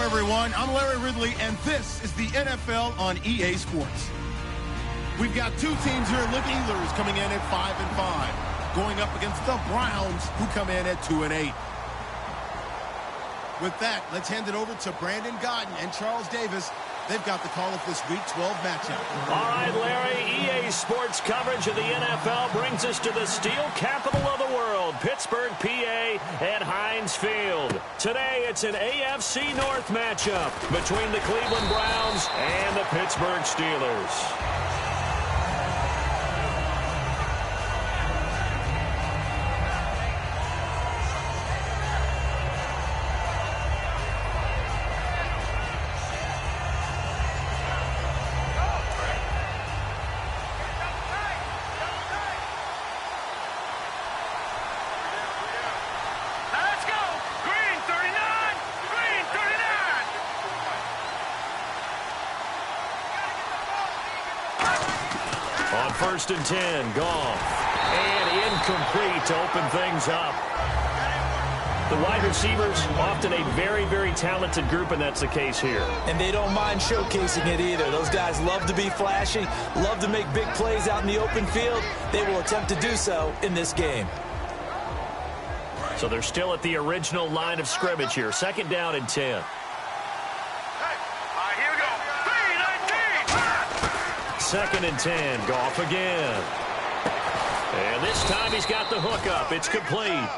everyone. I'm Larry Ridley, and this is the NFL on EA Sports. We've got two teams here. The Steelers coming in at 5-5, going up against the Browns, who come in at 2-8. With that, let's hand it over to Brandon Godden and Charles Davis. They've got the call of this Week 12 matchup. All right, Larry, EA Sports coverage of the NFL brings us to the steel capital of the world, Pittsburgh, PA, at Heinz Field. Today, it's an AFC North matchup between the Cleveland Browns and the Pittsburgh Steelers. On 1st and 10, Goff. And incomplete to open things up. The wide receivers, often a very, very talented group, and that's the case here. And they don't mind showcasing it either. Those guys love to be flashy, love to make big plays out in the open field. They will attempt to do so in this game. So they're still at the original line of scrimmage here. 2nd down and 10. Second and 10, Goff again. And this time he's got the hook up. It's complete.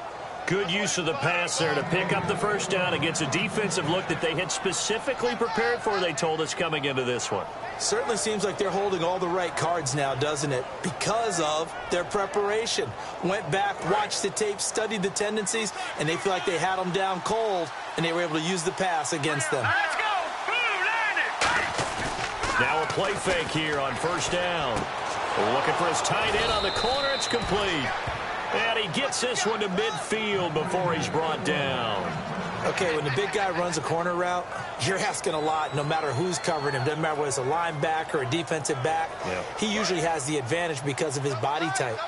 Good use of the pass there to pick up the first down against a defensive look that they had specifically prepared for, they told us, coming into this one. Certainly seems like they're holding all the right cards now, doesn't it? Because of their preparation. Went back, watched the tape, studied the tendencies, and they feel like they had them down cold, and they were able to use the pass against them. Now a play fake here on 1st down. Looking for his tight end on the corner. It's complete. And he gets this one to midfield before he's brought down. Okay, when the big guy runs a corner route, you're asking a lot no matter who's covering him. Doesn't matter whether it's a linebacker or a defensive back. Yeah. He usually has the advantage because of his body type.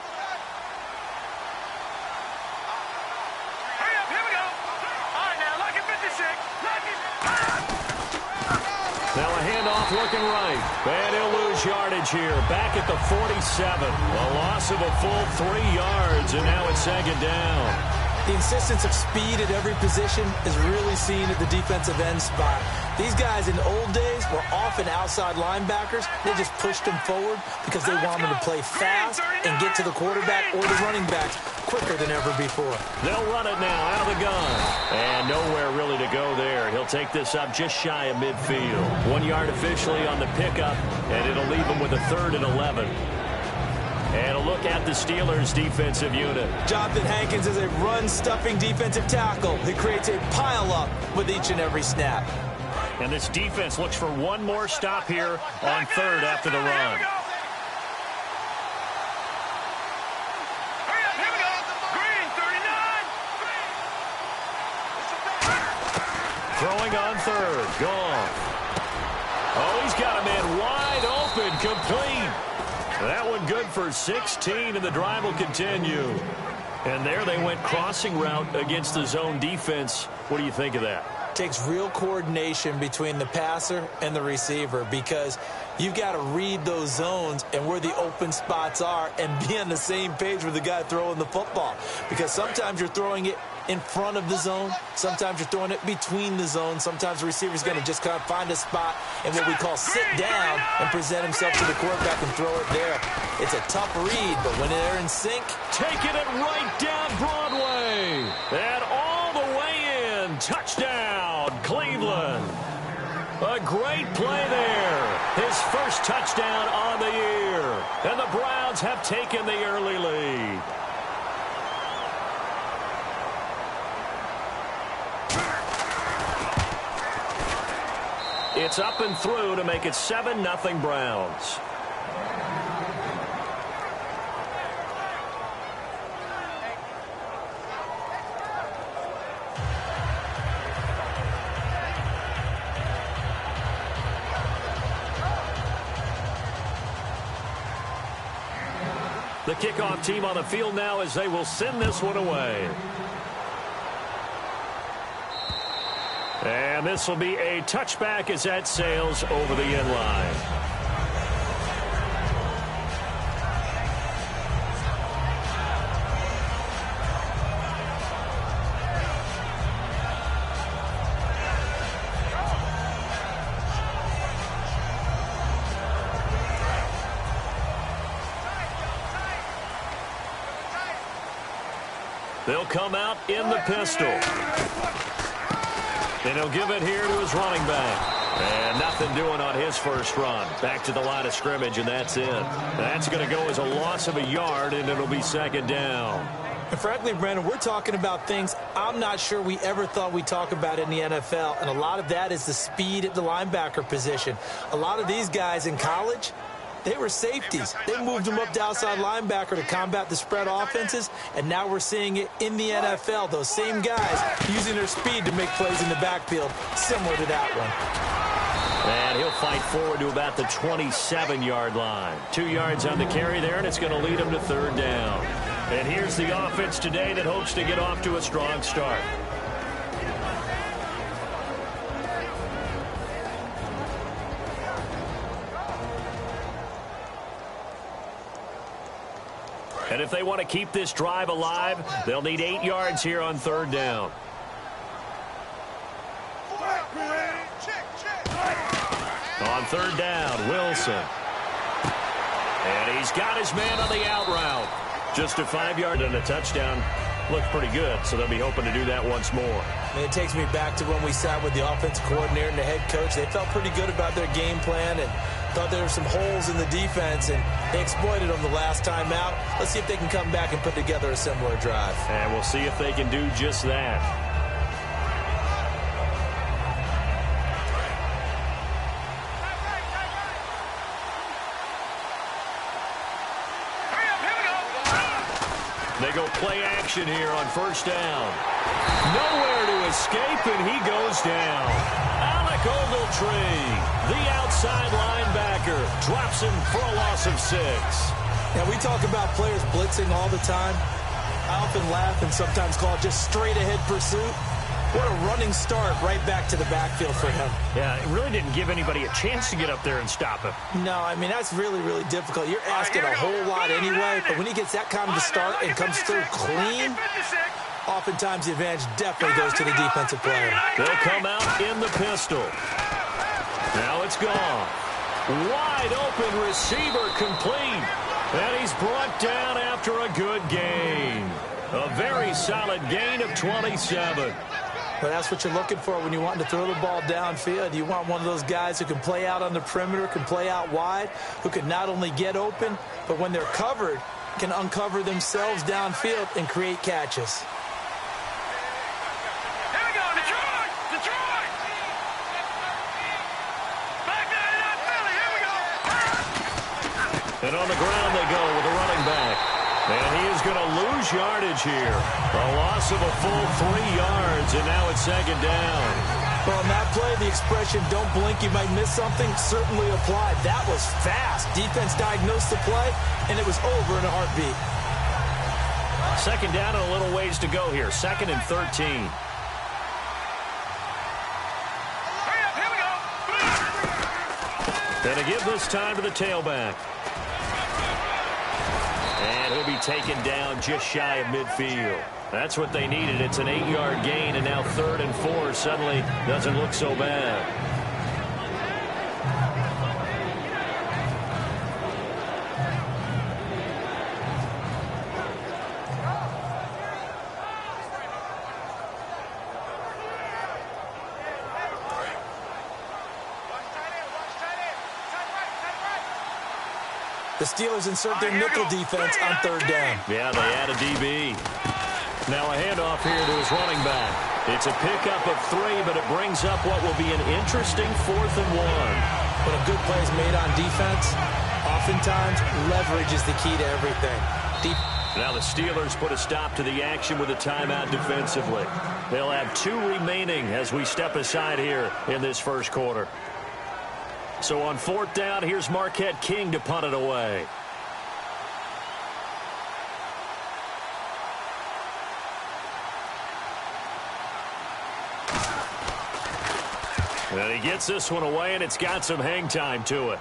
Now a handoff looking right. And he'll lose yardage here. Back at the 47. A loss of a full 3 yards, and now it's 2nd down. The insistence of speed at every position is really seen at the defensive end spot. These guys in the old days were often outside linebackers. They just pushed them forward because they wanted them to play fast and get to the quarterback or the running backs quicker than ever before. They'll run it now out of the gun. And nowhere really to go there. He'll take this up just shy of midfield. 1 yard officially on the pickup, and it'll leave him with a 3rd and 11. And a look at the Steelers' defensive unit. Jonathan Hankins is a run-stuffing defensive tackle. He creates a pile-up with each and every snap. And this defense looks for one more stop here on 3rd after the run. Throwing on 3rd. Gone. Oh, he's got a man wide open. Complete. That one good for 16, and the drive will continue. And there they went crossing route against the zone defense. What do you think of that? Takes real coordination between the passer and the receiver because you've got to read those zones and where the open spots are and be on the same page with the guy throwing the football. Because sometimes you're throwing it in front of the zone. Sometimes you're throwing it between the zones. Sometimes the receiver's going to just kind of find a spot and what we call sit down and present himself to the quarterback and throw it there. It's a tough read, but when they're in sync. Taking it right down Broadway. And all the way in. Touchdown, Cleveland. A great play there. His first touchdown on the year. And the Browns have taken the early lead. It's up and through to make it 7-0 Browns. The kickoff team on the field now as they will send this one away. And this will be a touchback as that sails over the end line. They'll come out in the pistol. And he'll give it here to his running back. And nothing doing on his first run. Back to the line of scrimmage, and that's it. That's going to go as a loss of a yard, and it'll be second down. And frankly, Brandon, we're talking about things I'm not sure we ever thought we'd talk about in the NFL. And a lot of that is the speed at the linebacker position. A lot of these guys in college, they were safeties. They moved them up to outside linebacker to combat the spread offenses, and now we're seeing it in the NFL. Those same guys using their speed to make plays in the backfield, similar to that one. And he'll fight forward to about the 27-yard line. 2 yards on the carry there, and it's going to lead him to third down. And here's the offense today that hopes to get off to a strong start. And if they want to keep this drive alive, they'll need 8 yards here on third down. On third down, Wilson. And he's got his man on the out route. Just a 5-yard and a touchdown. Looked pretty good, so they'll be hoping to do that once more. And it takes me back to when we sat with the offensive coordinator and the head coach. They felt pretty good about their game plan and thought there were some holes in the defense, and they exploited them the last time out. Let's see if they can come back and put together a similar drive. And we'll see if they can do just that. They go play action here on first down. Nowhere to escape, and he goes down. Alec Ogletree, the outside linebacker, drops him for a loss of 6. Now, we talk about players blitzing all the time. I often laugh and sometimes call it just straight-ahead pursuit. What a running start right back to the backfield for him. Yeah, it really didn't give anybody a chance to get up there and stop him. No, I mean, that's really, really difficult. You're asking a whole lot anyway, but when he gets that kind of a start and comes through clean, oftentimes the advantage definitely goes to the defensive player. They'll come out in the pistol. Now it's gone. Wide open receiver complete. And he's brought down after a good gain. A very solid gain of 27. But that's what you're looking for when you want to throw the ball downfield. You want one of those guys who can play out on the perimeter, can play out wide, who can not only get open, but when they're covered, can uncover themselves downfield and create catches. Here we go, Detroit! Detroit! Back there in that Philly, here we go! And on the ground they go with the running back. And he is going to lose yardage here. A loss of a full 3 yards, and now it's second down. Well, on that play, the expression, don't blink, you might miss something, certainly applied. That was fast. Defense diagnosed the play, and it was over in a heartbeat. Second down and a little ways to go here. 2nd and 13. Hurry up, here we go! And to give this time to the tailback. And he'll be taken down just shy of midfield. That's what they needed. It's an 8-yard gain, and now 3rd and 4 suddenly doesn't look so bad. The Steelers insert their nickel defense on 3rd down. Yeah, they add a DB. Now a handoff here to his running back. It's a pickup of 3, but it brings up what will be an interesting 4th and 1. When a good play is made on defense, oftentimes leverage is the key to everything. Now the Steelers put a stop to the action with a timeout defensively. They'll have 2 remaining as we step aside here in this first quarter. So on 4th down, here's Marquette King to punt it away. And he gets this one away, and it's got some hang time to it.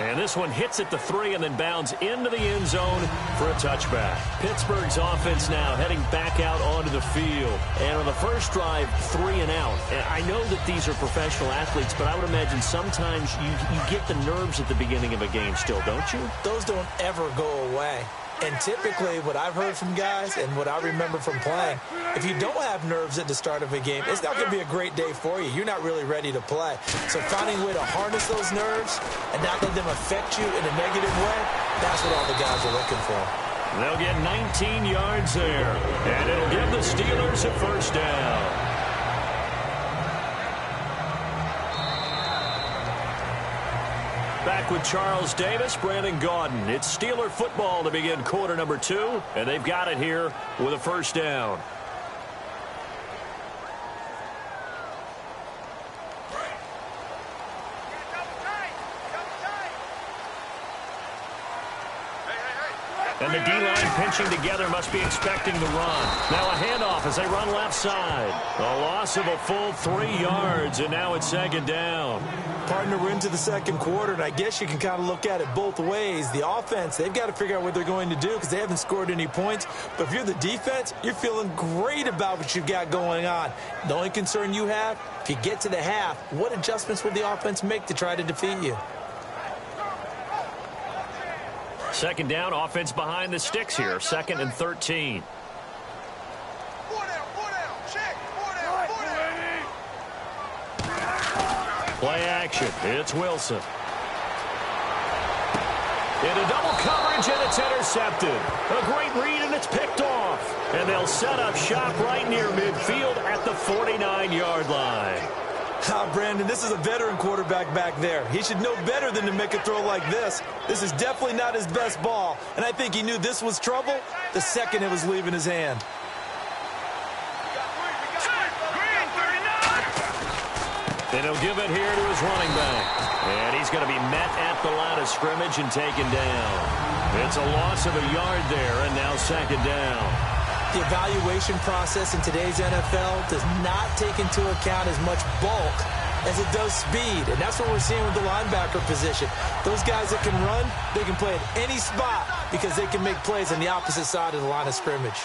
And this one hits at the 3 and then bounds into the end zone for a touchback. Pittsburgh's offense now heading back out onto the field. And on the first drive, 3 and out. And I know that these are professional athletes, but I would imagine sometimes you get the nerves at the beginning of a game still, don't you? Those don't ever go away. And typically, what I've heard from guys and what I remember from playing, if you don't have nerves at the start of a game, it's not going to be a great day for you. You're not really ready to play. So finding a way to harness those nerves and not let them affect you in a negative way, that's what all the guys are looking for. They'll get 19 yards there, and it'll give the Steelers a first down. Back with Charles Davis, Brandon Gaudin. It's Steeler football to begin quarter number 2, and they've got it here with a first down. And the D-line pinching together must be expecting the run. Now a handoff as they run left side. A loss of a full 3 yards, and now it's second down. Partner, we're into the second quarter, and I guess you can kind of look at it both ways. The offense, they've got to figure out what they're going to do because they haven't scored any points. But if you're the defense, you're feeling great about what you've got going on. The only concern you have, if you get to the half, what adjustments will the offense make to try to defeat you? Second down, offense behind the sticks here. 2nd and 13. Play action. It's Wilson. Into double coverage, and it's intercepted. A great read, and it's picked off. And they'll set up shop right near midfield at the 49-yard line. Brandon, this is a veteran quarterback back there. He should know better than to make a throw like this. This is definitely not his best ball, and I think he knew this was trouble the second it was leaving his hand. And he'll give it here to his running back. And he's going to be met at the line of scrimmage and taken down. It's a loss of a yard there, and now second down. The evaluation process in today's NFL does not take into account as much bulk as it does speed, and that's what we're seeing with the linebacker position. Those guys that can run, they can play at any spot because they can make plays on the opposite side of the line of scrimmage.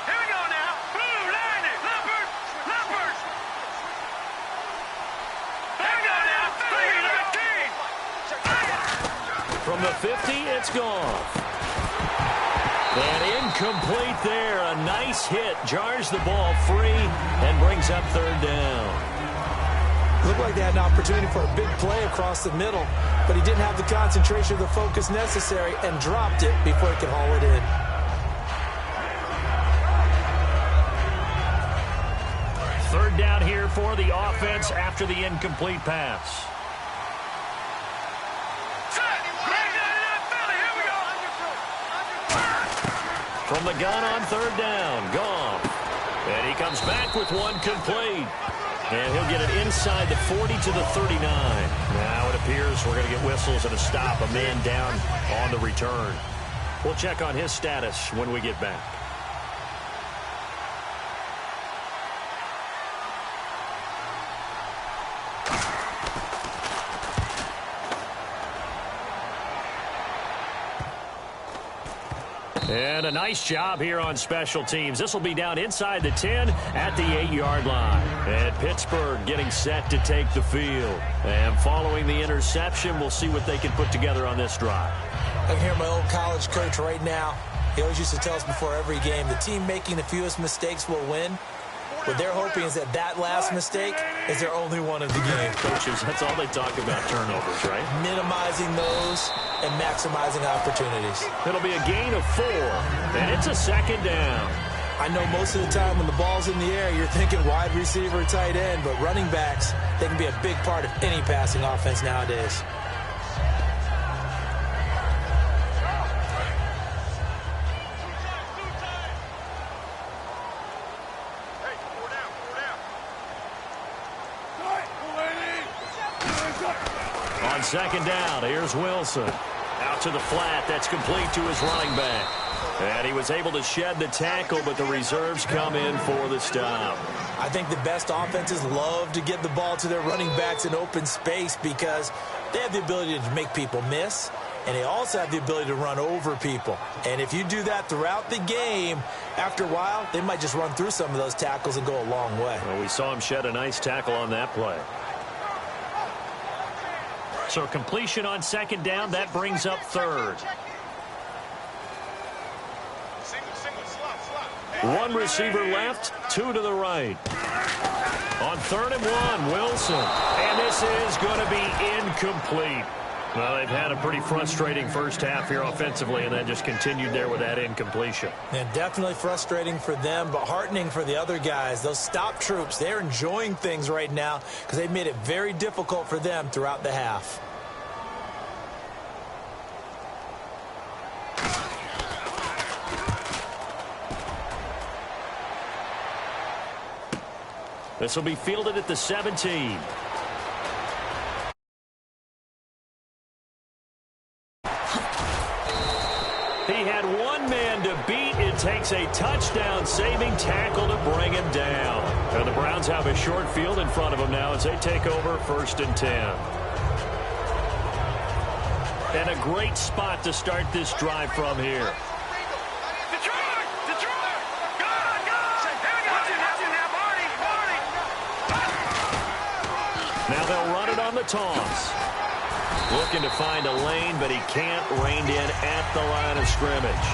Here we go now. Blue line it. Lumpers. Here we go now. 3-19. From the 50, it's gone. And incomplete there. A nice hit. Jars the ball free and brings up third down. Looked like they had an opportunity for a big play across the middle, but he didn't have the concentration or the focus necessary and dropped it before he could haul it in. Third down here for the offense after the incomplete pass. From the gun on third down, Goff. And he comes back with one complete. And he'll get it inside the 40 to the 39. Now it appears we're going to get whistles and a stop. A man down on the return. We'll check on his status when we get back. And a nice job here on special teams. This will be down inside the 10 at the 8-yard line. And Pittsburgh getting set to take the field. And following the interception, we'll see what they can put together on this drive. I can hear my old college coach right now. He always used to tell us before every game, the team making the fewest mistakes will win. What they're hoping is that that last mistake is their only one of the game. Coaches, that's all they talk about, turnovers, right? Minimizing those and maximizing opportunities. It'll be a gain of 4, and it's a second down. I know most of the time when the ball's in the air, you're thinking wide receiver, tight end, but running backs, they can be a big part of any passing offense nowadays. On second down, here's Wilson. Out to the flat. That's complete to his running back. And he was able to shed the tackle, but the reserves come in for the stop. I think the best offenses love to get the ball to their running backs in open space because they have the ability to make people miss, and they also have the ability to run over people. And if you do that throughout the game, after a while, they might just run through some of those tackles and go a long way. Well, we saw him shed a nice tackle on that play. So completion on second down, that brings up third. One receiver left, two to the right. On 3rd and 1, Wilson. And this is going to be incomplete. Well, they've had a pretty frustrating first half here offensively, and then just continued there with that incompletion. And definitely frustrating for them, but heartening for the other guys. Those stop troops, they're enjoying things right now because they've made it very difficult for them throughout the half. This will be fielded at the 17. He had one man to beat. It takes a touchdown-saving tackle to bring him down. And the Browns have a short field in front of them now as they take over 1st and 10. And a great spot to start this drive from here. Now they'll run it on the toss. Looking to find a lane, but he can't. Reined in at the line of scrimmage.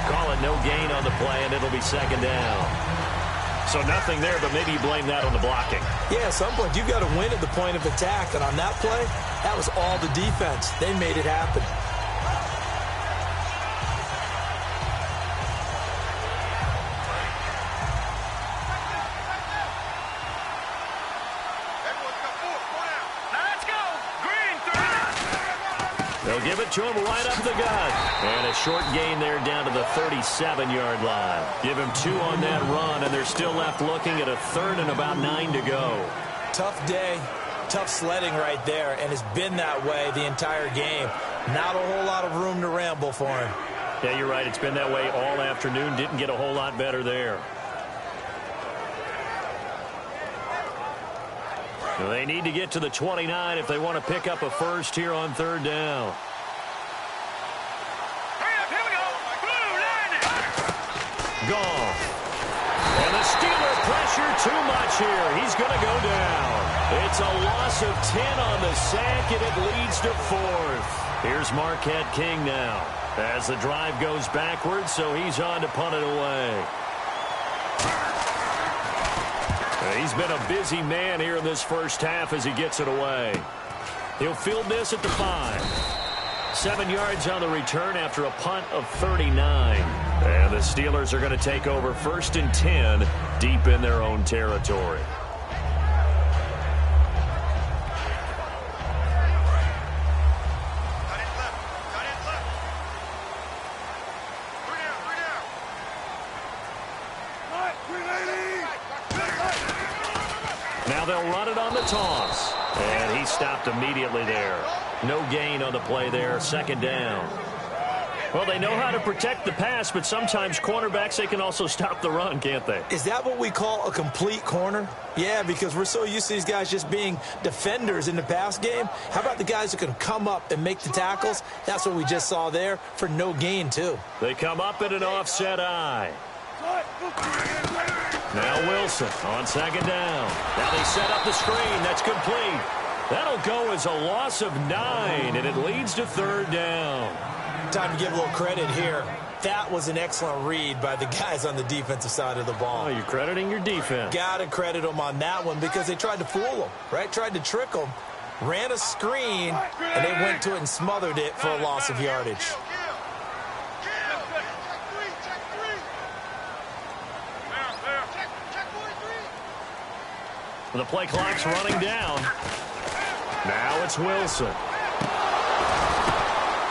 Call it no gain on the play, and it'll be 2nd down. So nothing there, but maybe you blame that on the blocking. Yeah, at some point, you've got to win at the point of attack. And on that play, that was all the defense. They made it happen. They'll give it to him right up the gut. And a short gain there down to the 37-yard line. Give him 2 on that run, and they're still left looking at a 3rd and about 9 to go. Tough day, tough sledding right there, and it's been that way the entire game. Not a whole lot of room to ramble for him. Yeah, you're right. It's been that way all afternoon. Didn't get a whole lot better there. They need to get to the 29 if they want to pick up a first here on 3rd down. Here we go. Gone. And the Steeler pressure too much here. He's going to go down. It's a loss of 10 on the sack, and it leads to 4th. Here's Marquette King now as the drive goes backwards, so he's on to punt it away. He's been a busy man here in this first half as he gets it away. He'll field this at the 5. 7 yards on the return after a punt of 39. And the Steelers are going to take over 1st and 10 deep in their own territory. Now they'll run it on the toss. And he stopped immediately there. No gain on the play there. 2nd down. Well, they know how to protect the pass, but sometimes cornerbacks, they can also stop the run, can't they? Is that what we call a complete corner? Yeah, because we're so used to these guys just being defenders in the pass game. How about the guys who can come up and make the tackles? That's what we just saw there for no gain, too. They come up at an offset eye. Now Wilson on 2nd down. Now they set up the screen. That's complete. That'll go as a loss of 9, and it leads to 3rd down. Time to give a little credit here. That was an excellent read by the guys on the defensive side of the ball. Oh, you're crediting your defense. Got to credit them on that one because they tried to fool them, right? Tried to trick them, ran a screen, and they went to it and smothered it for a loss of yardage. The play clock's running down. Now it's Wilson.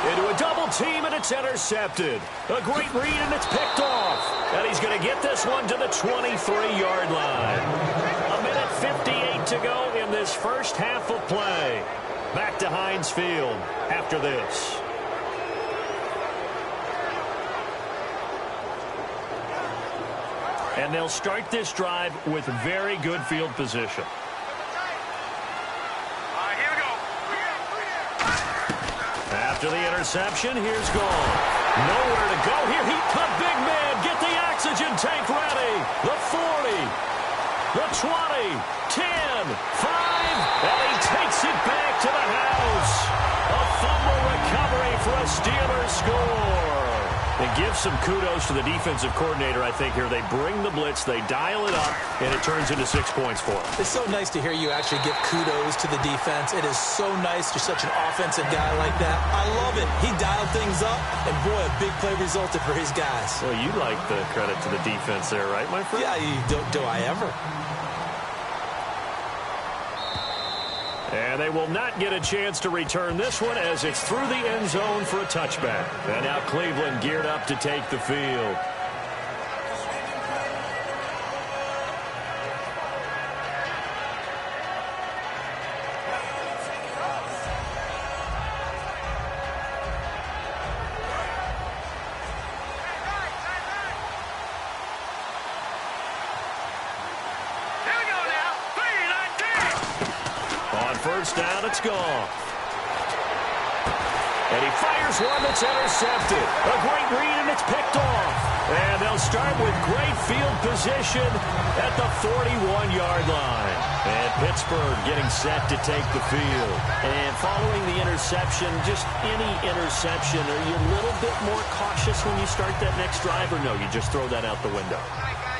Into a double team, and it's intercepted. A great read, and it's picked off. And he's going to get this one to the 23-yard line. A minute 58 to go in this first half of play. Back to Heinz Field after this. And they'll start this drive with very good field position. After the interception, here's Goff. Nowhere to go here. The big man, get the oxygen tank ready. The 40, the 20, 10, 5, and he takes it back to the house. A fumble recovery for a Steelers score. It gives some kudos to the defensive coordinator, I think, here. They bring the blitz, they dial it up, and it turns into 6 points for them. It's so nice to hear you actually give kudos to the defense. It is so nice. You're such an offensive guy like that. I love it. He dialed things up, and boy, a big play resulted for his guys. Well, you like the credit to the defense there, right, my friend? Yeah, do I ever? And they will not get a chance to return this one as it's through the end zone for a touchback. And now Cleveland geared up to take the field. First down, it's gone. And he fires one that's intercepted. A great read, and it's picked off. And they'll start with great field position at the 41-yard line. And Pittsburgh getting set to take the field. And following the interception, just any interception, are you a little bit more cautious when you start that next drive, or no, you just throw that out the window?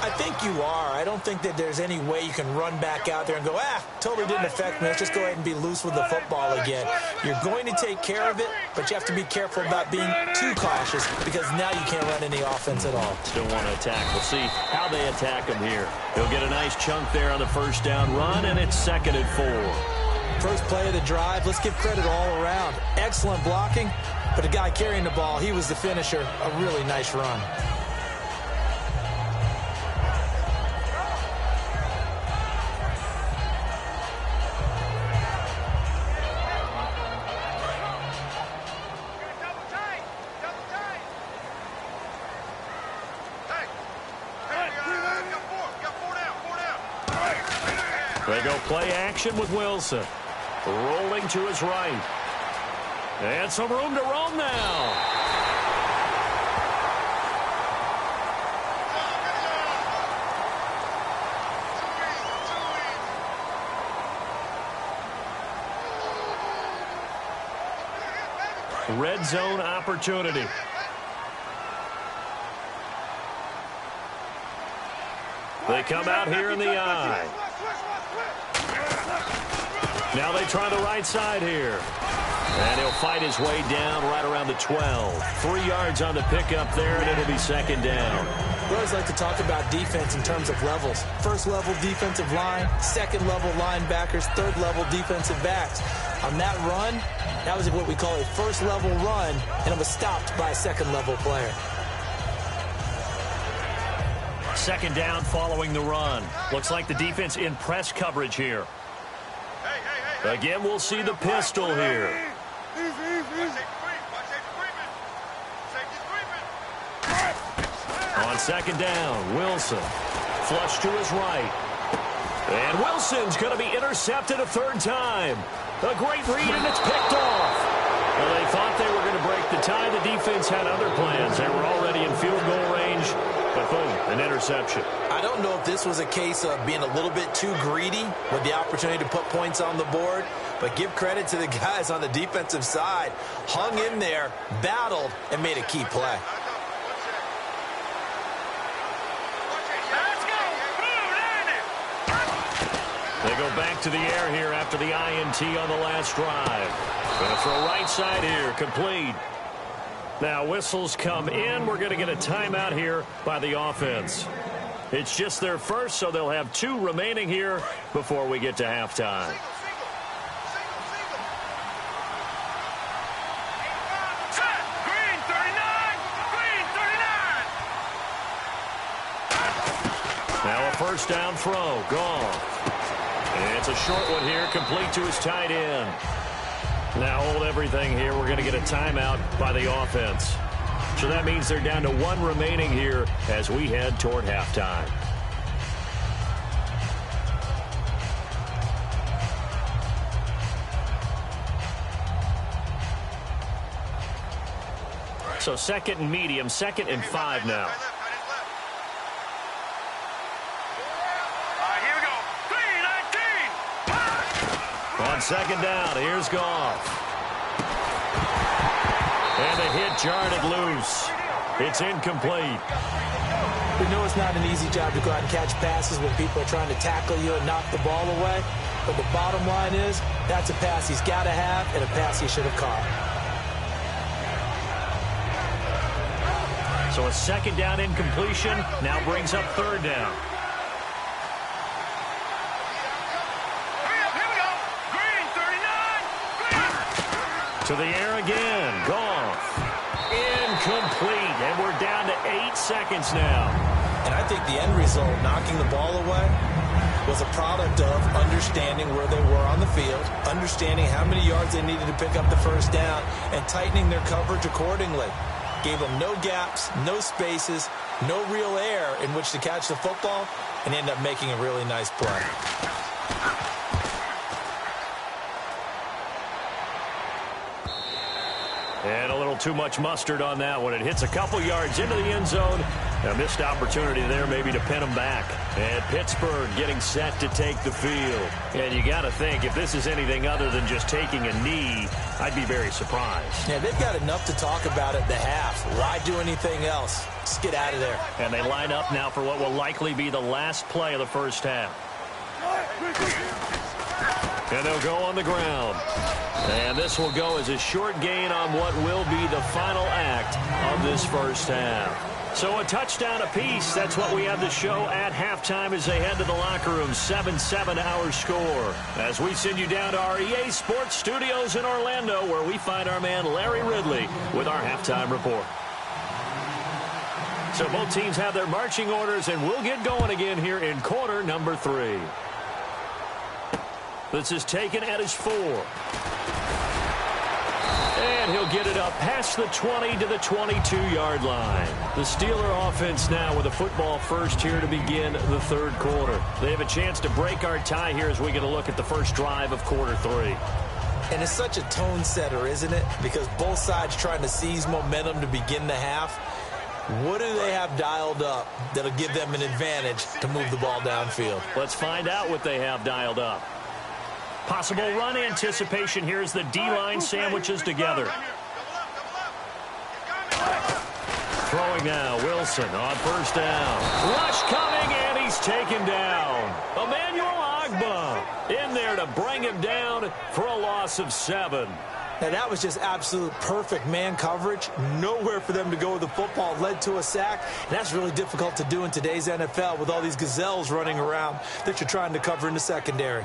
I think you are. I don't think that there's any way you can run back out there and go, totally didn't affect me. Let's just go ahead and be loose with the football again. You're going to take care of it, but you have to be careful about being too cautious because now you can't run any offense at all. Still want to attack. We'll see how they attack him here. He'll get a nice chunk there on the first down run, and it's 2nd and 4. First play of the drive. Let's give credit all around. Excellent blocking, but the guy carrying the ball, he was the finisher. A really nice run. They go play action with Wilson. Rolling to his right. And some room to roam now. Red zone opportunity. They come out here in the eye. Now they try the right side here. And he'll fight his way down right around the 12. 3 yards on the pickup there, and it'll be 2nd down. We always like to talk about defense in terms of levels. First level defensive line, second level linebackers, third level defensive backs. On that run, that was what we call a first level run, and it was stopped by a second level player. 2nd down following the run. Looks like the defense in press coverage here. Again, we'll see the pistol here. On 2nd down, Wilson. Flush to his right. And Wilson's going to be intercepted a 3rd time. A great read, and it's picked off. Well, they thought they were going to break the tie. The defense had other plans. They were already in field goal range. But boom, an interception. I don't know if this was a case of being a little bit too greedy with the opportunity to put points on the board, but give credit to the guys on the defensive side. Hung in there, battled, and made a key play. They go back to the air here after the INT on the last drive. Going to throw right side here, complete. Now whistles come in. We're going to get a timeout here by the offense. It's just their first, so they'll have 2 remaining here before we get to halftime. Green 39! Green 39! Now a first down throw. Goff. And it's a short one here, complete to his tight end. Now hold everything here. We're going to get a timeout by the offense. So that means they're down to 1 remaining here as we head toward halftime. So 2nd and medium, 2nd and 5 now. All right, here we go. 3-19. On 2nd down, here's Goff. And the hit jarred it loose. It's incomplete. We know it's not an easy job to go out and catch passes when people are trying to tackle you and knock the ball away. But the bottom line is, that's a pass he's got to have and a pass he should have caught. So a 2nd down incompletion now brings up 3rd down. Here we go. Green, 39. Green. To the air again. Goff. Incomplete. And we're down to 8 seconds now. And I think the end result, knocking the ball away, was a product of understanding where they were on the field, understanding how many yards they needed to pick up the 1st down, and tightening their coverage accordingly. Gave them no gaps, no spaces, no real air in which to catch the football, and ended up making a really nice play. And a little too much mustard on that one. It hits a couple yards into the end zone. A missed opportunity there maybe to pin them back. And Pittsburgh getting set to take the field. And you got to think, if this is anything other than just taking a knee, I'd be very surprised. Yeah, they've got enough to talk about at the half. Why do anything else? Just get out of there. And they line up now for what will likely be the last play of the 1st half. And they'll go on the ground. And this will go as a short gain on what will be the final act of this 1st half. So a touchdown apiece. That's what we have to show at halftime as they head to the locker room. 7-7 our score. As we send you down to our EA Sports Studios in Orlando, where we find our man Larry Ridley with our halftime report. So both teams have their marching orders, and we'll get going again here in quarter number 3. This is taken at his 4. And he'll get it up past the 20 to the 22-yard line. The Steeler offense now with a football first here to begin the 3rd quarter. They have a chance to break our tie here as we get a look at the first drive of quarter 3. And it's such a tone setter, isn't it? Because both sides trying to seize momentum to begin the half. What do they have dialed up that'll give them an advantage to move the ball downfield? Let's find out what they have dialed up. Possible run anticipation here as the D-line sandwiches together. Throwing now, Wilson on 1st down. Rush coming, and he's taken down. Emmanuel Ogbah in there to bring him down for a loss of 7. Now, that was just absolute perfect man coverage. Nowhere for them to go with the football. Led to a sack. And that's really difficult to do in today's NFL with all these gazelles running around that you're trying to cover in the secondary.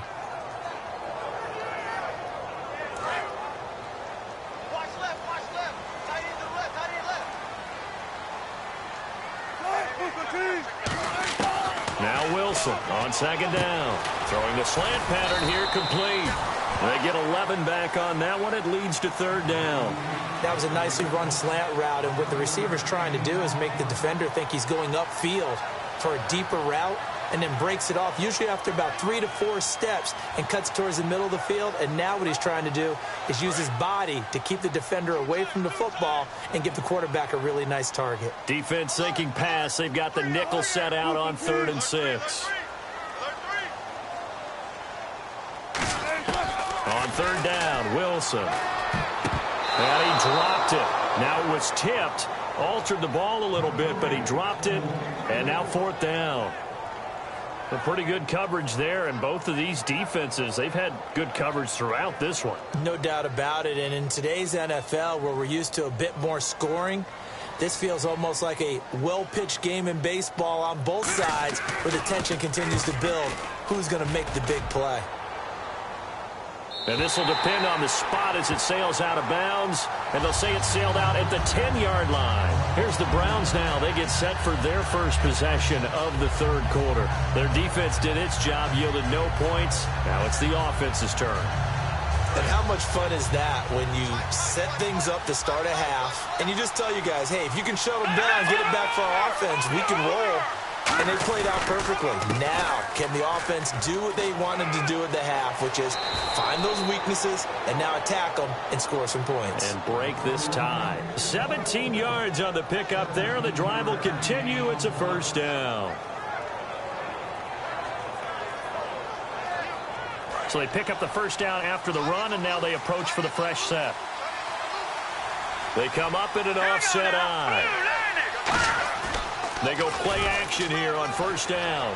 Now Wilson on 2nd down. Throwing the slant pattern here, complete. They get 11 back on that one. It leads to 3rd down. That was a nicely run slant route, and what the receiver's trying to do is make the defender think he's going upfield for a deeper route, and then breaks it off, usually after about 3 to 4 steps, and cuts towards the middle of the field. And now what he's trying to do is use his body to keep the defender away from the football and give the quarterback a really nice target. Defense thinking pass. They've got the nickel set out on 3rd and 6. On 3rd down, Wilson. And he dropped it. Now it was tipped. Altered the ball a little bit, but he dropped it. And now 4th down. A pretty good coverage there, and both of these defenses, they've had good coverage throughout this one. No doubt about it, and in today's NFL, where we're used to a bit more scoring, this feels almost like a well-pitched game in baseball on both sides, where the tension continues to build. Who's going to make the big play? And this will depend on the spot as it sails out of bounds. And they'll say it sailed out at the 10-yard line. Here's the Browns now. They get set for their first possession of the 3rd quarter. Their defense did its job, yielded no points. Now it's the offense's turn. And how much fun is that when you set things up to start a half, and you just tell you guys, hey, if you can shut them down, get it back for our offense, we can roll. And they played out perfectly. Now, can the offense do what they wanted to do at the half, which is find those weaknesses and now attack them and score some points. And break this tie. 17 yards on the pickup there. The drive will continue. It's a first down. So they pick up the first down after the run, and now they approach for the fresh set. They come up in an offset eye. They go play action here on first down.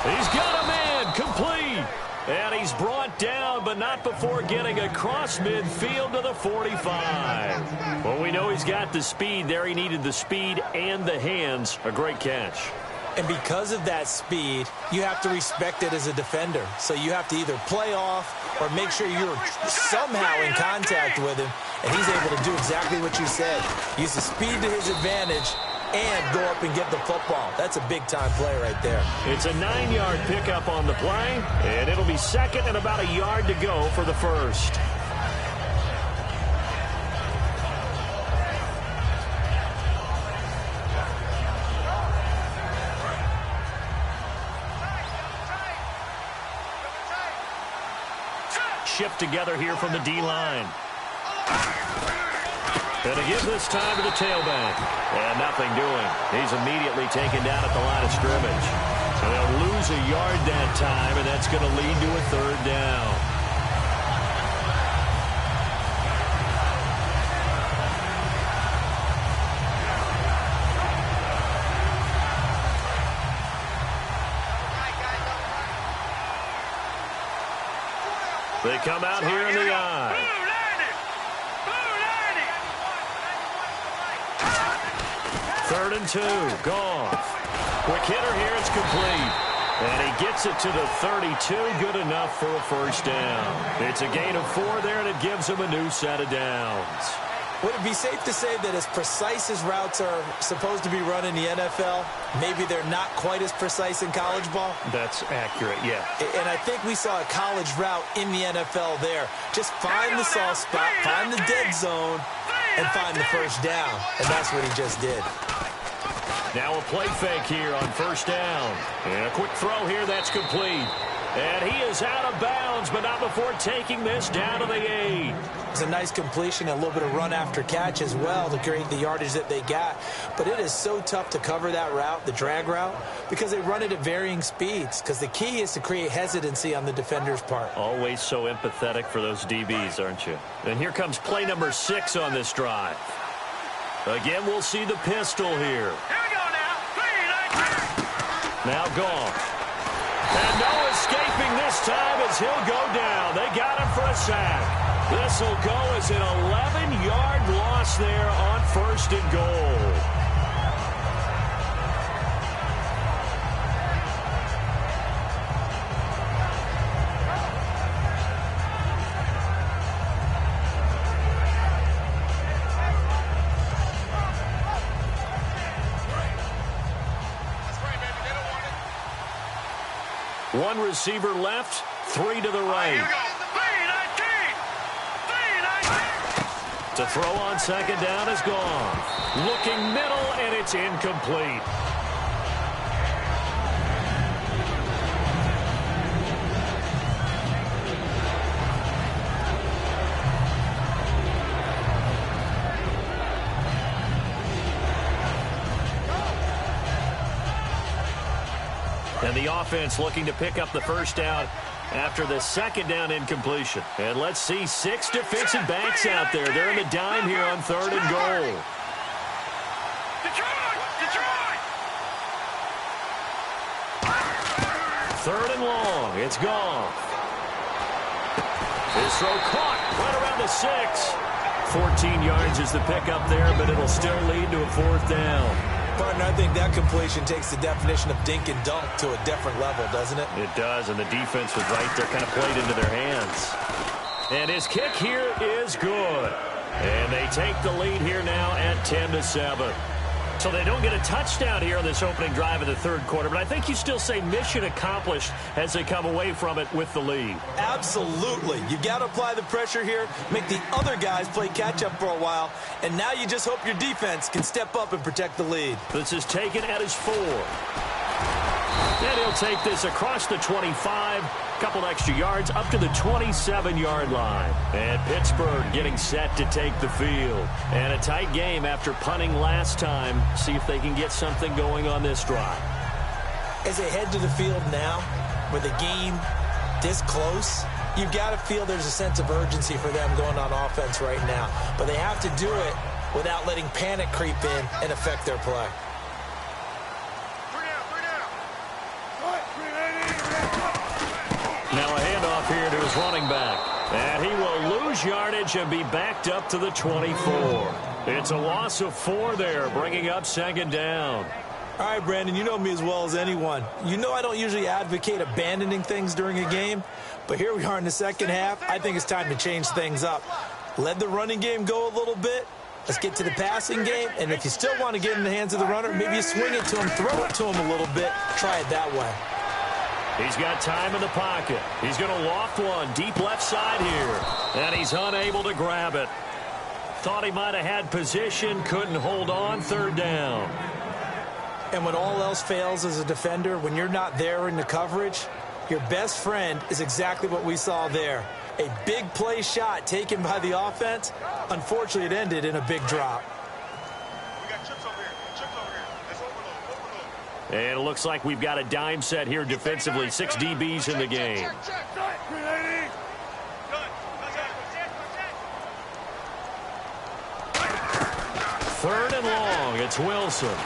He's got a man complete. And he's brought down, but not before getting across midfield to the 45. Well, we know he's got the speed there. He needed the speed and the hands. A great catch. And because of that speed, you have to respect it as a defender. So you have to either play off or make sure you're somehow in contact with him. And he's able to do exactly what you said. Use the speed to his advantage and go up and get the football. That's a big-time play right there. It's a 9-yard pickup on the play, and it'll be second and about a yard to go for the first. Shift together here from the D-line. And to give this time to the tailback. And nothing doing. He's immediately taken down at the line of scrimmage. So they'll lose a yard that time, and that's going to lead to a third down. They come out here in the eye. Third and 2. Goff. Quick hitter here. It's complete. And he gets it to the 32. Good enough for a first down. It's a gain of 4 there, and it gives him a new set of downs. Would it be safe to say that as precise as routes are supposed to be run in the NFL, maybe they're not quite as precise in college ball? That's accurate, yeah. And I think we saw a college route in the NFL there. Just find the soft spot, find the dead zone, and find the first down. And that's what he just did. Now a play fake here on first down. And a quick throw here, that's complete. And he is out of bounds, but not before taking this down to the 8. It's a nice completion, a little bit of run after catch as well to create the yardage that they got. But it is so tough to cover that route, the drag route, because they run it at varying speeds. Because the key is to create hesitancy on the defender's part. Always so empathetic for those DBs, aren't you? And here comes play number 6 on this drive. Again, we'll see the pistol here. Here we go now. Now Goff. And no escaping this time as he'll go down. They got him for a sack. This will go as an 11-yard loss there on first and goal. One receiver left, 3 to the right. To throw on second down is gone. Looking middle, and it's incomplete. And the offense looking to pick up the first down after the second down incompletion. And let's see 6 defensive backs out there. They're in the dime here on third and goal. Detroit! Third and long. It's gone. His throw caught right around the 6. 14 yards is the pickup there, but it'll still lead to a fourth down. Partner, I think that completion takes the definition of dink and dunk to a different level, doesn't it? It does, and the defense was right there, kind of played into their hands. And his kick here is good. And they take the lead here now at 10-7. So they don't get a touchdown here on this opening drive of the third quarter, but I think you still say mission accomplished as they come away from it with the lead. Absolutely. You got to apply the pressure here, make the other guys play catch-up for a while, and now you just hope your defense can step up and protect the lead. This is taken at his 4. And he'll take this across the 25, couple extra yards up to the 27-yard line. And Pittsburgh getting set to take the field. And a tight game after punting last time. See if they can get something going on this drive. As they head to the field now, with the game this close, you've got to feel there's a sense of urgency for them going on offense right now. But they have to do it without letting panic creep in and affect their play. Now a handoff here to his running back. And he will lose yardage and be backed up to the 24. It's a loss of 4 there, bringing up second down. All right, Brandon, you know me as well as anyone. You know I don't usually advocate abandoning things during a game, but here we are in the second half. I think it's time to change things up. Let the running game go a little bit. Let's get to the passing game, and if you still want to get in the hands of the runner, maybe you swing it to him, throw it to him a little bit, try it that way. He's got time in the pocket. He's going to loft one deep left side here, and he's unable to grab it. Thought he might have had position, couldn't hold on, third down. And when all else fails as a defender, when you're not there in the coverage, your best friend is exactly what we saw there. A big play shot taken by the offense. Unfortunately, it ended in a big drop. We got chips over here. Chips over here. Let's overload. And it looks like we've got a dime set here defensively. 6 DBs in the game. Third and long. It's Wilson.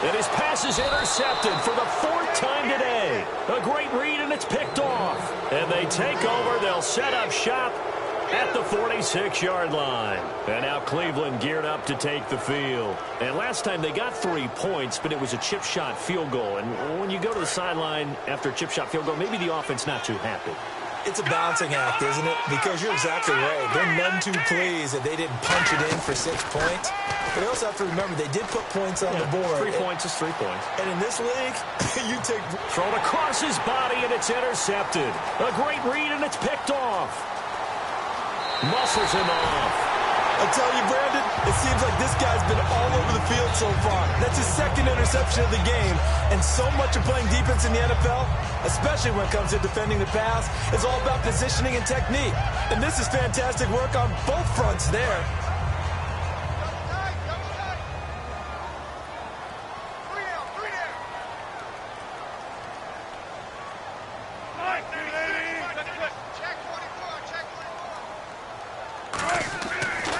And his pass is intercepted for the 4th time today. A great read, and it's picked off. And they take over. They'll set up shop at the 46-yard line. And now Cleveland geared up to take the field. And last time they got 3 points, but it was a chip shot field goal. And when you go to the sideline after a chip shot field goal, maybe the offense not too happy. It's a balancing act, isn't it? Because you're exactly right. They're none too pleased that they didn't punch it in for 6 points. But they also have to remember they did put points on the board. 3 points is 3 points. And in this league, you take... Thrown across his body, and it's intercepted. A great read, and it's picked off. Muscles him off. I tell you, Brandon, it seems like this guy's been all over the field so far. That's his 2nd interception of the game. And so much of playing defense in the NFL, especially when it comes to defending the pass, is all about positioning and technique. And this is fantastic work on both fronts there.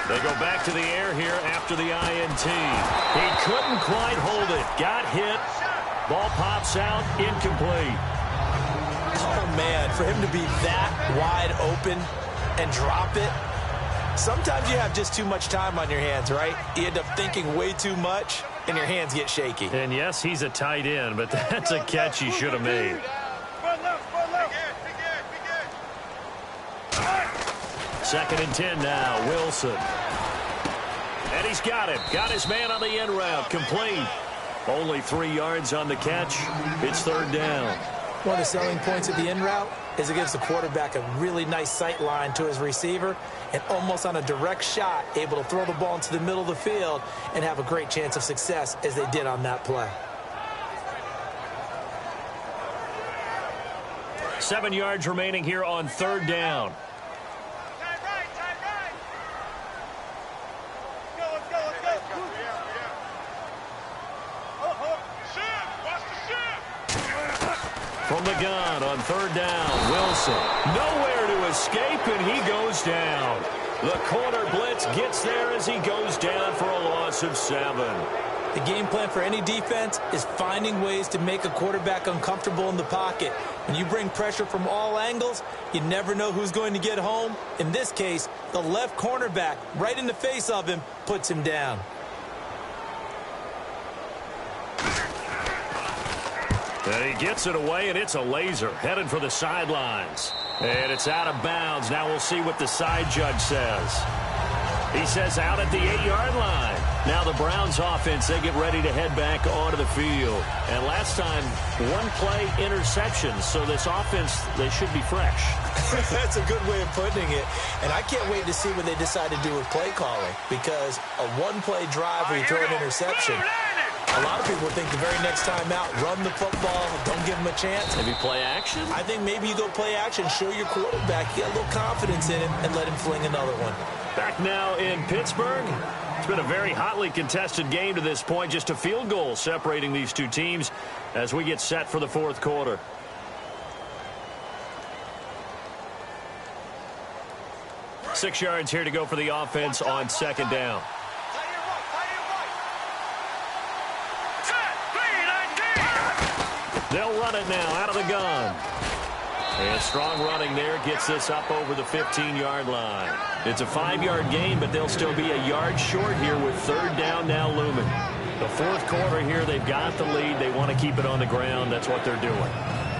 They go back to the air here after the INT. He couldn't quite hold it. Got hit. Ball pops out. Incomplete. Oh, man, for him to be that wide open and drop it. Sometimes you have just too much time on your hands, right? You end up thinking way too much, and your hands get shaky. And, yes, he's a tight end, but that's a catch he should have made. Second and 10 now, Wilson. And he's got him. Got his man on the end route. Complete. Only 3 yards on the catch. It's third down. One of the selling points of the end route is it gives the quarterback a really nice sight line to his receiver and almost on a direct shot able to throw the ball into the middle of the field and have a great chance of success as they did on that play. 7 yards remaining here on third down. From the gun on third down, Wilson. Nowhere to escape, and he goes down. The corner blitz gets there as he goes down for a loss of 7. The game plan for any defense is finding ways to make a quarterback uncomfortable in the pocket. When you bring pressure from all angles, you never know who's going to get home. In this case, the left cornerback, right in the face of him, puts him down. And he gets it away, and it's a laser headed for the sidelines. And it's out of bounds. Now we'll see what the side judge says. He says out at the 8-yard line. Now the Browns offense, they get ready to head back onto the field. And last time, one-play interceptions. So this offense, they should be fresh. That's a good way of putting it. And I can't wait to see what they decide to do with play calling. Because a one-play drive where you throw an interception, a lot of people think the very next time out, run the football, don't give them a chance. Maybe play action? I think maybe you go play action, show your quarterback, get a little confidence in him, and let him fling another one. Back now in Pittsburgh. It's been a very hotly contested game to this point. Just a field goal separating these two teams as we get set for the fourth quarter. Six yards here to go for the offense on second down. They'll run it now out of the gun. And strong running there gets this up over the 15-yard line. It's a 5-yard gain, but they'll still be a yard short here with third down now looming. The fourth quarter here, they've got the lead. They want to keep it on the ground. That's what they're doing.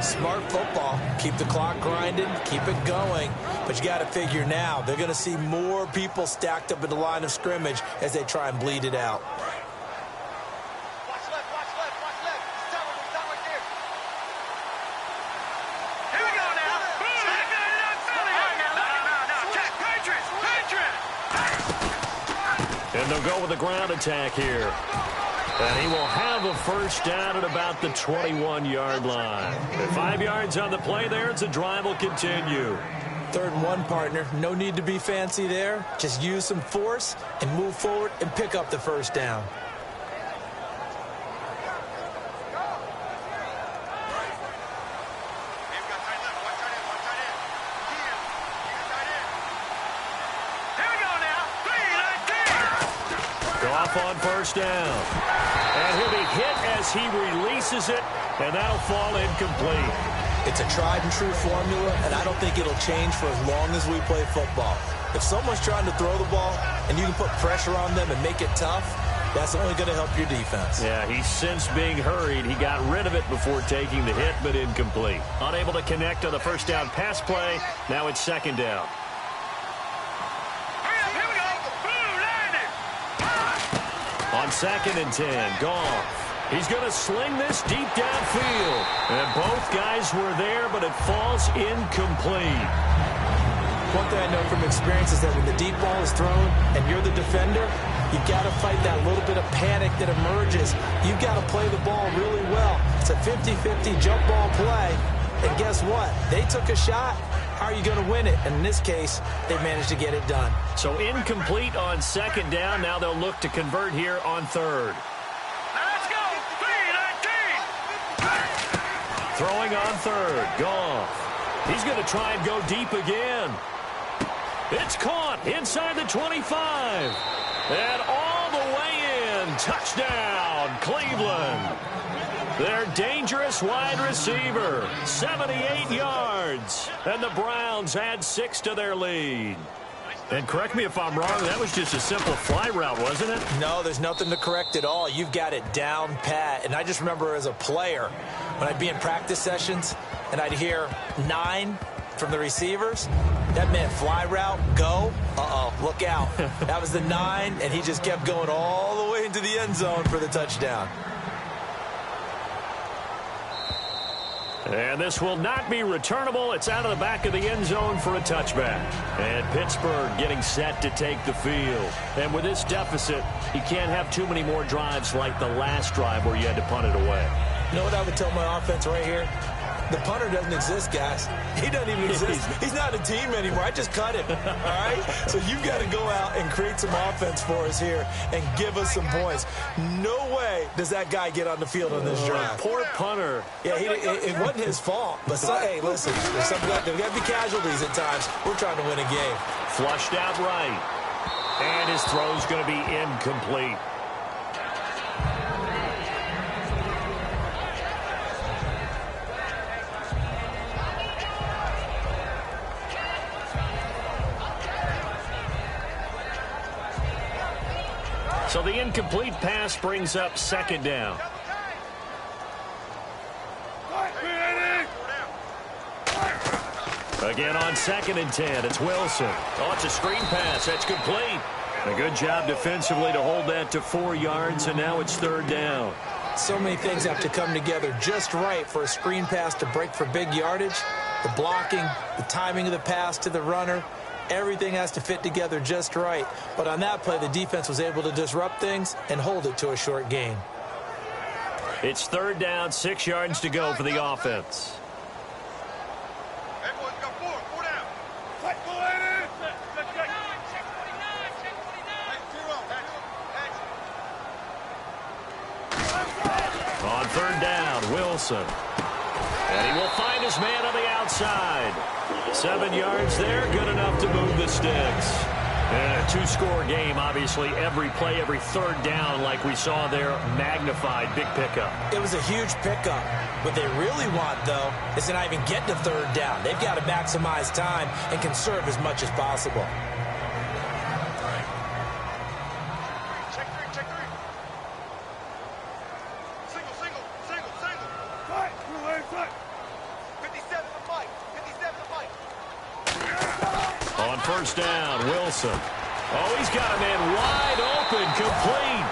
Smart football. Keep the clock grinding. Keep it going. But you got to figure now, they're going to see more people stacked up at the line of scrimmage as they try and bleed it out. And they'll go with a ground attack here. And he will have a first down at about the 21-yard line. At 5 yards on the play there, the drive will continue. 3rd and 1, partner. No need to be fancy there. Just use some force and move forward and pick up the first down. On first down. And he'll be hit as he releases it, and that'll fall incomplete. It's a tried and true formula, and I don't think it'll change for as long as we play football. If someone's trying to throw the ball and you can put pressure on them and make it tough, that's only going to help your defense. Yeah, he's since being hurried. He got rid of it before taking the hit, but incomplete. Unable to connect on the first down pass play. Now it's second down. On 2nd and 10, Goff. He's going to sling this deep downfield. And both guys were there, but it falls incomplete. One thing I know from experience is that when the deep ball is thrown and you're the defender, you've got to fight that little bit of panic that emerges. You've got to play the ball really well. It's a 50-50 jump ball play. And guess what? They took a shot. How are you going to win it? And in this case, they managed to get it done. So incomplete on second down. Now they'll look to convert here on third. Let's go. 3-19. Throwing on third. Goff. He's going to try and go deep again. It's caught inside the 25. And all the way in. Touchdown, Cleveland. Their dangerous wide receiver, 78 yards. And the Browns add 6 to their lead. And correct me if I'm wrong, that was just a simple fly route, wasn't it? No, there's nothing to correct at all. You've got it down pat. And I just remember as a player, when I'd be in practice sessions and I'd hear 9 from the receivers, that meant fly route, go. Uh-oh, look out. That was the 9, and he just kept going all the way into the end zone for the touchdown. And this will not be returnable. It's out of the back of the end zone for a touchback. And Pittsburgh getting set to take the field. And with this deficit, you can't have too many more drives like the last drive where you had to punt it away. You know what I would tell my offense right here? The punter doesn't exist, guys. He doesn't even exist. He's not a team anymore. I just cut him, all right? So you've got to go out and create some offense for us here and give us some points. No way does that guy get on the field on this drive. Poor punter. Yeah, it wasn't his fault. But, hey, listen, there's got to be casualties at times. We're trying to win a game. Flushed out right. And his throw's going to be incomplete. So the incomplete pass brings up second down. Again on 2nd and 10, it's Wilson. Oh, it's a screen pass. That's complete. A good job defensively to hold that to 4 yards, and now it's 3rd down. So many things have to come together just right for a screen pass to break for big yardage. The blocking, the timing of the pass to the runner, everything has to fit together just right. But on that play, the defense was able to disrupt things and hold it to a short gain. It's 3rd down, 6 yards to go for the offense. On 3rd down, Wilson. And he will find his man on the outside. 7 yards there, good enough to move the sticks. And a 2-score game, obviously, every play, every 3rd down, like we saw there, magnified, big pickup. It was a huge pickup. What they really want, though, is to not even get to 3rd down. They've got to maximize time and conserve as much as possible. On 1st down, Wilson. Oh, he's got a man wide open, complete.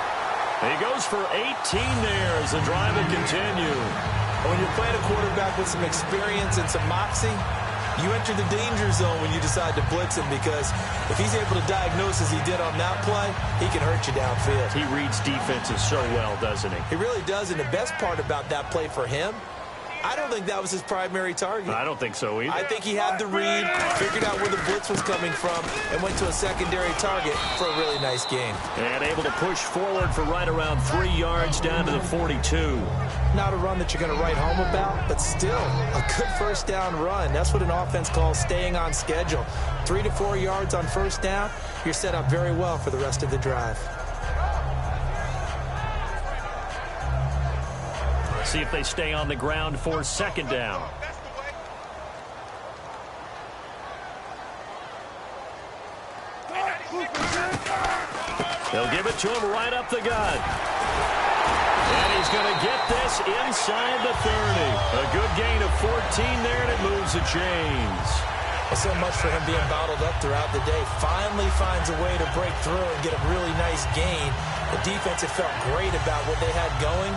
He goes for 18 there as the drive will continue. When you're playing a quarterback with some experience and some moxie, you enter the danger zone when you decide to blitz him, because if he's able to diagnose as he did on that play, he can hurt you downfield. He reads defenses so well, doesn't he? He really does, and the best part about that play for him, I don't think that was his primary target. I don't think so either. I think he had the read, figured out where the blitz was coming from, and went to a secondary target for a really nice gain. And able to push forward for right around 3 yards down to the 42. Not a run that you're going to write home about, but still a good 1st down run. That's what an offense calls staying on schedule. 3 to 4 yards on 1st down, you're set up very well for the rest of the drive. See if they stay on the ground for 2nd down. They'll give it to him right up the gut. And he's going to get this inside the 30. A good gain of 14 there, and it moves the chains. Well, so much for him being bottled up throughout the day. Finally finds a way to break through and get a really nice gain. The defense had felt great about what they had going.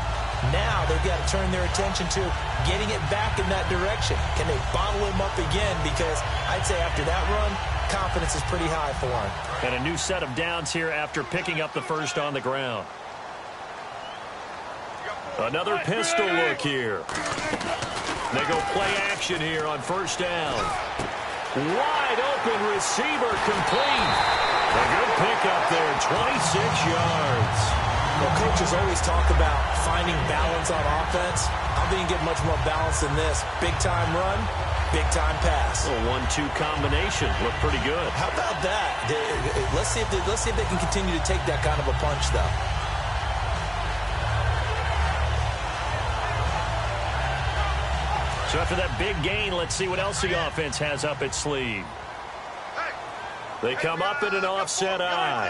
Now they've got to turn their attention to getting it back in that direction. Can they bottle him up again? Because I'd say after that run, confidence is pretty high for him. And a new set of downs here after picking up the 1st on the ground. Another pistol look here. They go play action here on 1st down. Wide open receiver, complete. A good pickup there, 26 yards. Well, coaches always talk about finding balance on offense. I think you get much more balance than this. Big-time run, big-time pass. A 1-2 combination. Look pretty good. How about that? Let's see if they can continue to take that kind of a punch, though. So after that big gain, let's see what else the offense has up its sleeve. They come up in an offset eye.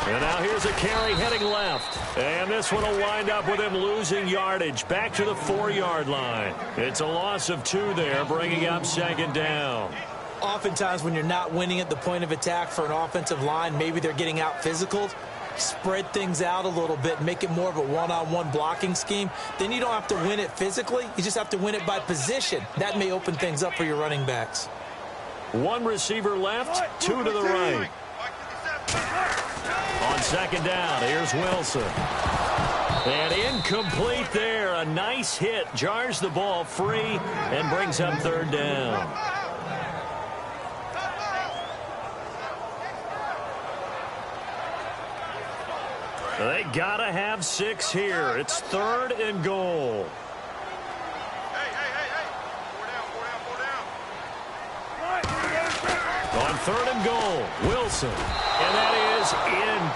And now here's a carry heading left. And this one will wind up with him losing yardage back to the 4-yard line. It's a loss of 2 there, bringing up 2nd down. Oftentimes when you're not winning at the point of attack for an offensive line, maybe they're getting out physical. Spread things out a little bit, make it more of a one-on-one blocking scheme. Then you don't have to win it physically. You just have to win it by position. That may open things up for your running backs. 1 receiver left, 2 to the right. On 2nd down, here's Wilson. And incomplete there. A nice hit. Jars the ball free and brings up 3rd down. They gotta have 6 here. It's 3rd and goal. On 3rd and goal, Wilson. And that is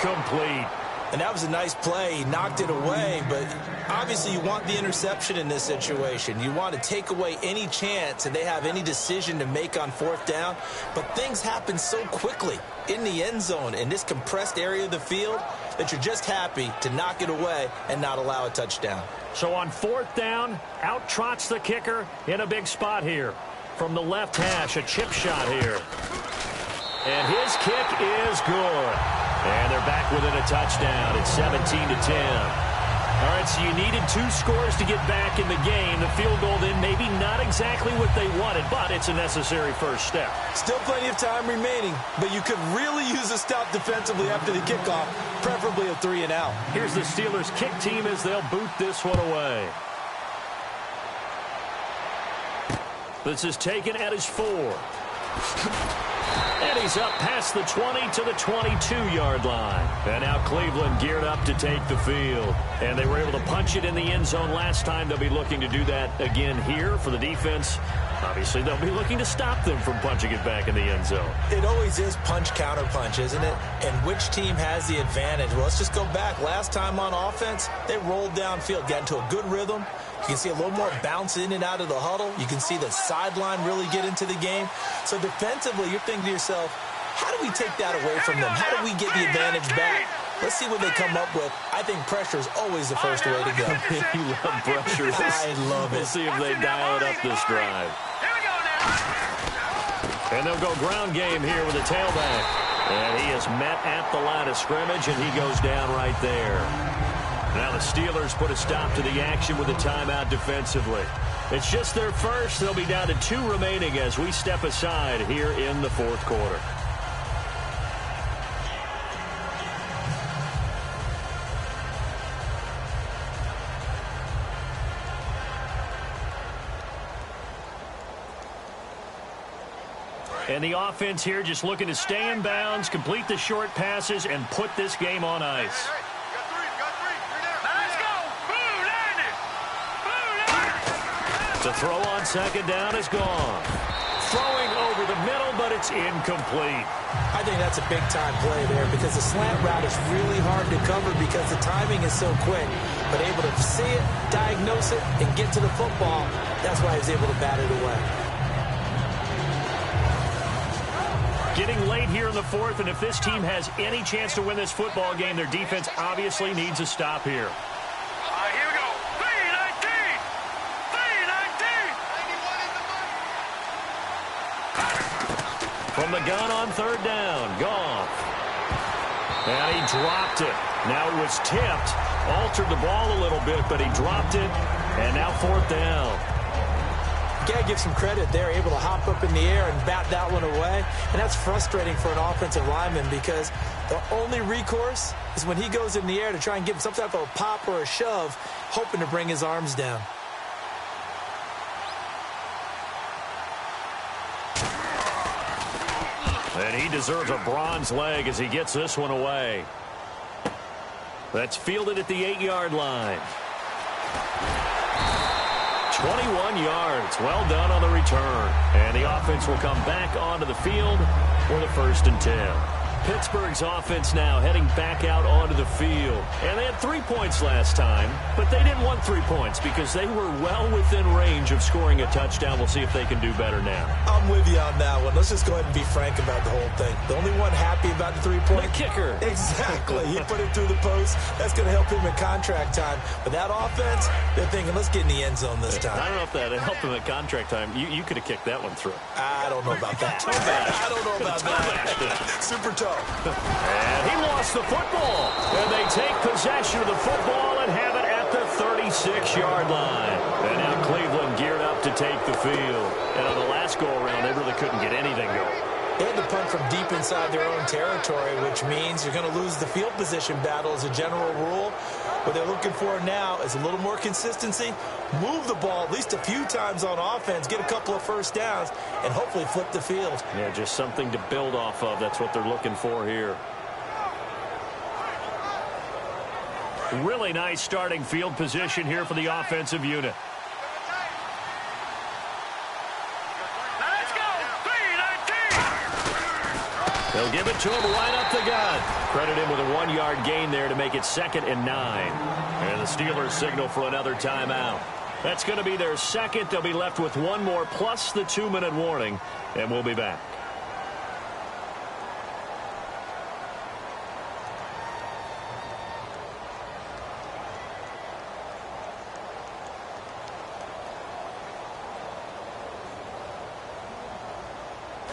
incomplete. And that was a nice play. He knocked it away, but obviously you want the interception in this situation. You want to take away any chance and they have any decision to make on 4th down. But things happen so quickly in the end zone in this compressed area of the field that you're just happy to knock it away and not allow a touchdown. So on 4th down, out trots the kicker in a big spot here. From the left hash, a chip shot here. And his kick is good. And they're back within a touchdown. It's 17-10. All right, so you needed 2 scores to get back in the game. The field goal then maybe not exactly what they wanted, but it's a necessary first step. Still plenty of time remaining, but you could really use a stop defensively after the kickoff, preferably a 3-and-out. Here's the Steelers' kick team as they'll boot this one away. This is taken at his 4. And he's up past the 20 to the 22-yard line. And now Cleveland geared up to take the field. And they were able to punch it in the end zone last time. They'll be looking to do that again here for the defense. Obviously, they'll be looking to stop them from punching it back in the end zone. It always is punch-counter-punch, isn't it? And which team has the advantage? Well, let's just go back. Last time on offense, they rolled downfield, got into a good rhythm. You can see a little more bounce in and out of the huddle. You can see the sideline really get into the game. So defensively, you're thinking to yourself, how do we take that away from them? How do we get the advantage back? Let's see what they come up with. I think pressure is always the first way to go. You love pressure. I love it. We'll see if they dial it up this drive. And they'll go ground game here with a tailback. And he is met at the line of scrimmage, and he goes down right there. Now the Steelers put a stop to the action with a timeout defensively. It's just their first. They'll be down to 2 remaining as we step aside here in the 4th quarter. And the offense here just looking to stay in bounds, complete the short passes, and put this game on ice. The throw on second down is gone. Throwing over the middle, but it's incomplete. I think that's a big-time play there because the slant route is really hard to cover because the timing is so quick. But able to see it, diagnose it, and get to the football, that's why he was able to bat it away. Getting late here in the 4th, and if this team has any chance to win this football game, their defense obviously needs a stop here. Here we go. 3-19. 3-19. From the gun on 3rd down, Goff. And he dropped it. Now it was tipped, altered the ball a little bit, but he dropped it, and now 4th down. You got to give some credit. They're able to hop up in the air and bat that one away. And that's frustrating for an offensive lineman because the only recourse is when he goes in the air to try and give some type of a pop or a shove, hoping to bring his arms down. And he deserves a bronze leg as he gets this one away. That's fielded at the 8-yard line. 21 yards. Well done on the return. And the offense will come back onto the field for the 1st and 10. Pittsburgh's offense now heading back out onto the field. And they had 3 points last time, but they didn't want 3 points because they were well within range of scoring a touchdown. We'll see if they can do better now. I'm with you on that one. Let's just go ahead and be frank about the whole thing. The only one happy about the 3-point. The kicker. Exactly. He put it through the post. That's going to help him in contract time. But that offense, they're thinking, let's get in the end zone this time. I don't know if that helped him at contract time. You could have kicked that one through. I don't know about that. I don't know about that. Super tough. And he lost the football. And they take possession of the football and have it at the 36-yard line. And now Cleveland geared up to take the field. And on the last go-around, they really couldn't get anything going. They had to punt from deep inside their own territory, which means you're going to lose the field position battle as a general rule. What they're looking for now is a little more consistency, move the ball at least a few times on offense, get a couple of first downs, and hopefully flip the field. Yeah, just something to build off of. That's what they're looking for here. Really nice starting field position here for the offensive unit. They'll give it to him right up the gut. Credit him with a 1-yard gain there to make it 2nd and 9. And the Steelers signal for another timeout. That's going to be their second. They'll be left with one more plus the 2-minute warning. And we'll be back.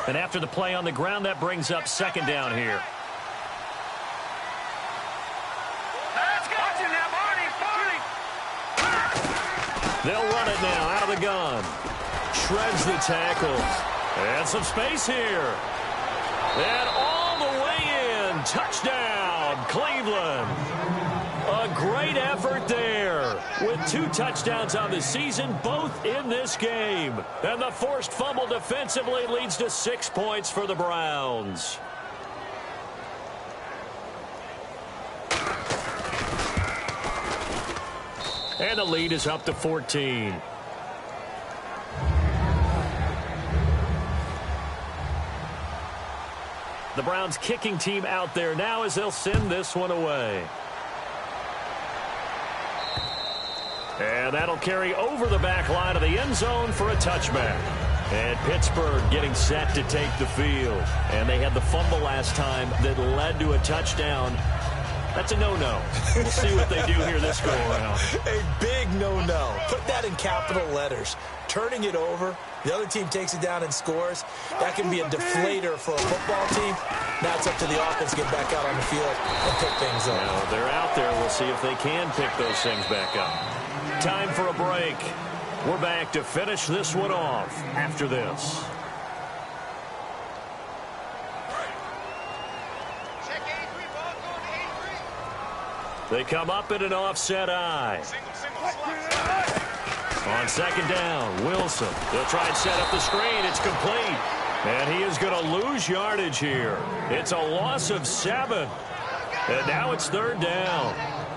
And after the play on the ground, that brings up second down here. They'll run it now out of the gun. Shreds the tackles. And some space here. And all the way in. Touchdown, Cleveland. A great effort there with 2 touchdowns on the season, both in this game. And the forced fumble defensively leads to 6 points for the Browns. And the lead is up to 14. The Browns kicking team out there now as they'll send this one away. And that'll carry over the back line of the end zone for a touchback. And Pittsburgh getting set to take the field. And they had the fumble last time that led to a touchdown. That's a no-no. We'll see what they do here this go-around. A big no-no. Put that in capital letters. Turning it over, the other team takes it down and scores. That can be a deflator for a football team. Now it's up to the offense to get back out on the field and pick things up. Now they're out there. We'll see if they can pick those things back up. Time for a break. We're back to finish this one off after this. They come up in an offset eye. On second down, Wilson. They'll try and set up the screen. It's complete. And he is going to lose yardage here. It's a loss of 7. And now it's third down.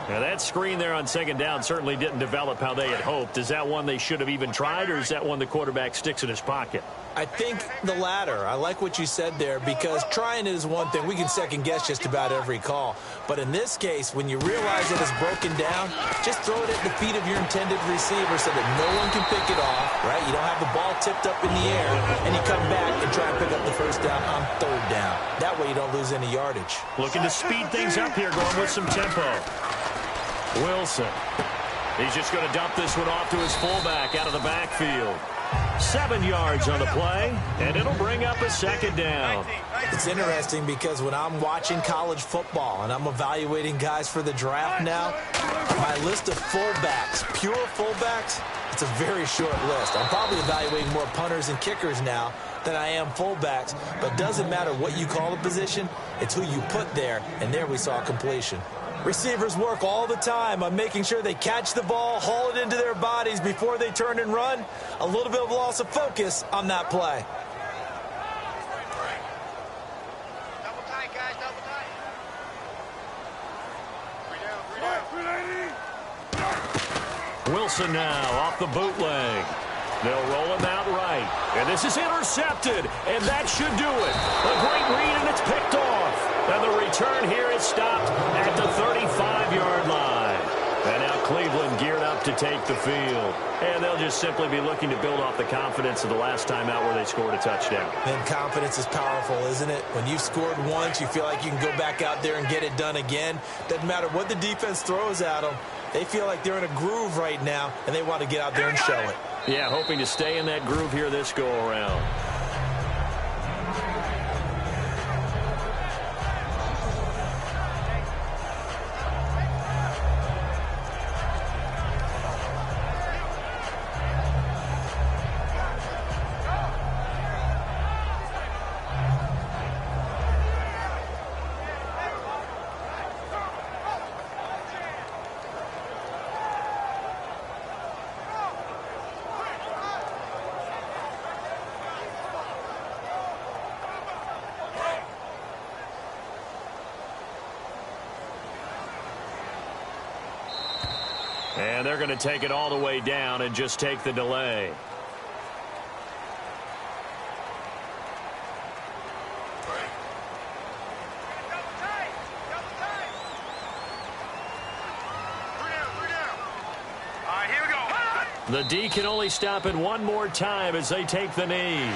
Now that screen there on second down certainly didn't develop how they had hoped. Is that one they should have even tried, or is that one the quarterback sticks in his pocket? I think the latter. I like what you said there, because trying is one thing. We can second guess just about every call. But in this case, when you realize it is broken down, just throw it at the feet of your intended receiver so that no one can pick it off, right? You don't have the ball tipped up in the air, and you come back and try and pick up the first down on third down. That way you don't lose any yardage. Looking to speed things up here, going with some tempo. Wilson. He's just going to dump this one off to his fullback out of the backfield. 7 yards on the play, and it'll bring up a second down. It's interesting because when I'm watching college football and I'm evaluating guys for the draft now, my list of fullbacks, pure fullbacks, it's a very short list. I'm probably evaluating more punters and kickers now than I am fullbacks, but it doesn't matter what you call the position, it's who you put there, and there we saw completion. Receivers work all the time on making sure they catch the ball, haul it into their bodies before they turn and run. A little bit of loss of focus on that play. Double tight, guys, double tight. 3 down. Wilson now off the bootleg. They'll roll him out right. And this is intercepted, and that should do it. A great read, and it's picked off. And the return here is stopped at the 35-yard line. And now Cleveland geared up to take the field. And they'll just simply be looking to build off the confidence of the last time out where they scored a touchdown. And confidence is powerful, isn't it? When you've scored once, you feel like you can go back out there and get it done again. Doesn't matter what the defense throws at them. They feel like they're in a groove right now, and they want to get out there and show it. Yeah, hoping to stay in that groove here this go-around. And they're going to take it all the way down and just take the delay. Double tight, double tight. 3 down. All right, here we go. The D can only stop it one more time as they take the knee.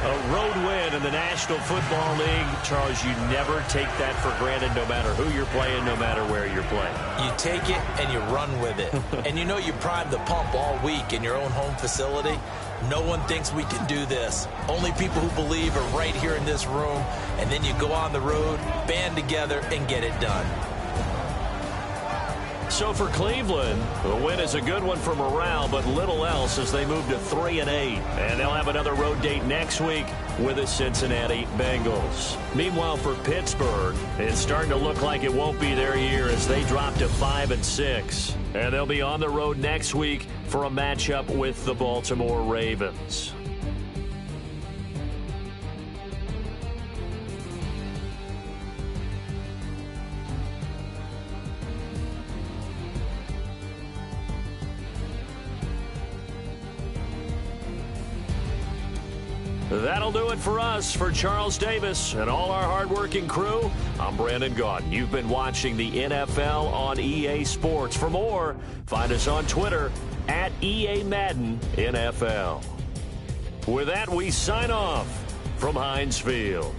A road win in the National Football League. Charles, you never take that for granted no matter who you're playing, no matter where you're playing. You take it and you run with it. And you know you primed the pump all week in your own home facility. No one thinks we can do this. Only people who believe are right here in this room. And then you go on the road, band together, and get it done. So for Cleveland, the win is a good one for morale, but little else as they move to 3-8. And they'll have another road date next week with the Cincinnati Bengals. Meanwhile, for Pittsburgh, it's starting to look like it won't be their year as they drop to 5-6. And they'll be on the road next week for a matchup with the Baltimore Ravens. That'll do it for us. For Charles Davis and all our hardworking crew, I'm Brandon Gaudin. You've been watching the NFL on EA Sports. For more, find us on Twitter at EA Madden NFL. With that, we sign off from Heinz Field.